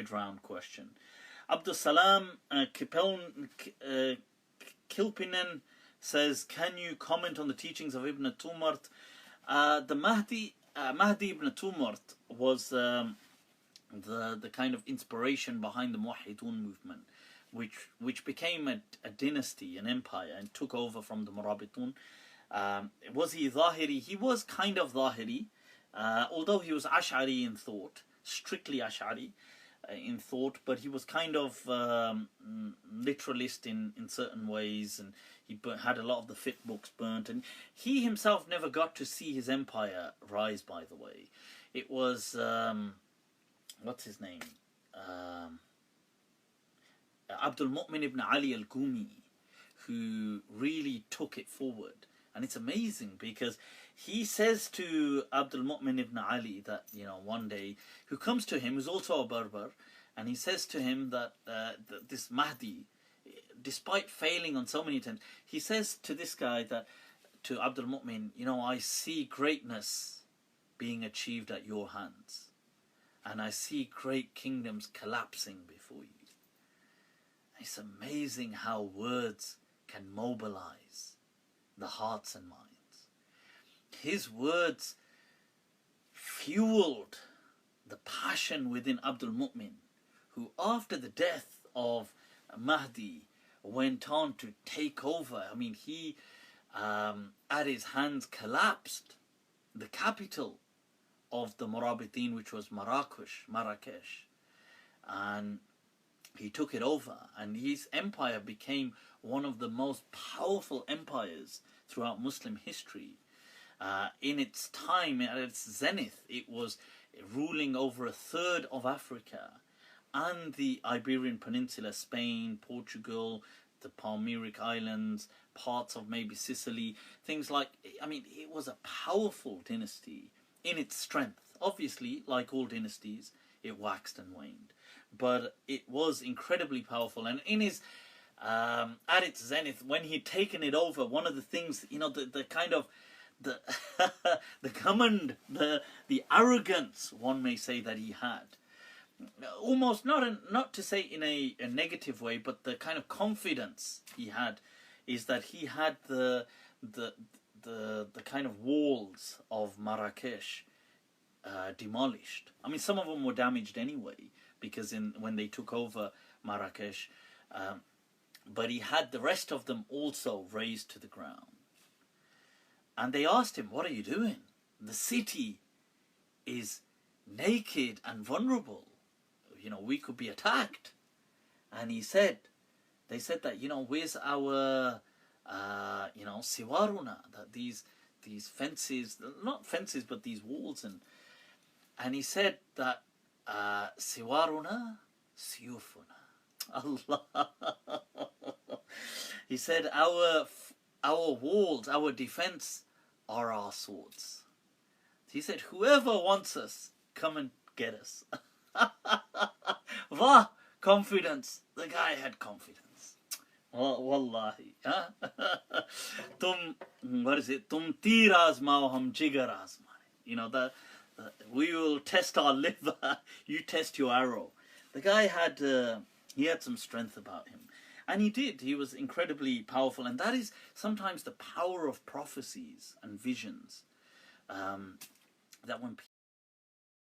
round question. Abdul Salam Kilpinen says, can you comment on the teachings of Ibn Tumart? The Mahdi ibn Tumart was the kind of inspiration behind the Muwahhidun movement, which became a dynasty, an empire, and took over from the Murabitun. Was he Zahiri? He was kind of Zahiri, although he was Ash'ari in thought, strictly Ash'ari in thought, but he was kind of literalist in certain ways, and he had a lot of the fiqh books burnt, and he himself never got to see his empire rise, by the way. It was, what's his name? Abdul Mu'min ibn Ali al-Qumi, who really took it forward. And it's amazing because he says to Abdul Mu'min ibn Ali that, you know, one day, who comes to him, who's also a Berber, and he says to him that this Mahdi, despite failing on so many attempts, he says to this guy, that to Abdul Mu'min, you know, I see greatness being achieved at your hands, and I see great kingdoms collapsing before you. It's amazing how words can mobilize the hearts and minds. His words fueled the passion within Abdul Mu'min, who after the death of Mahdi went on to take over. I mean, he at his hands collapsed the capital of the Murabitin, which was Marrakesh, and he took it over, and his empire became one of the most powerful empires throughout Muslim history. In its time, at its zenith, it was ruling over a third of Africa and the Iberian Peninsula, Spain, Portugal, the Palmyric Islands, parts of maybe Sicily, things like, I mean, it was a powerful dynasty in its strength. Obviously, like all dynasties, it waxed and waned, but it was incredibly powerful. And in his at its zenith, when he'd taken it over, one of the things, you know, the kind of the command, the arrogance, one may say, that he had, almost not to say in a negative way, but the kind of confidence he had, is that he had the kind of walls of Marrakesh demolished. I mean, some of them were damaged anyway, because when they took over Marrakesh, but he had the rest of them also razed to the ground. And they asked him, what are you doing? The city is naked and vulnerable. You know, we could be attacked. And he said, they said that, you know, where's our, you know, siwaruna, that these fences, not fences, but these walls. And he said that, siwaruna siyufuna. Allah. He said, our walls, our defense are our swords. He said, whoever wants us, come and get us. Wah, confidence. The guy had confidence. Wallahi. What is it? Tum tir azmao, hum jigar azmane. You know, we will test our liver, you test your arrow. The guy had, he had some strength about him. And he did. He was incredibly powerful. And that is sometimes the power of prophecies and visions. That when people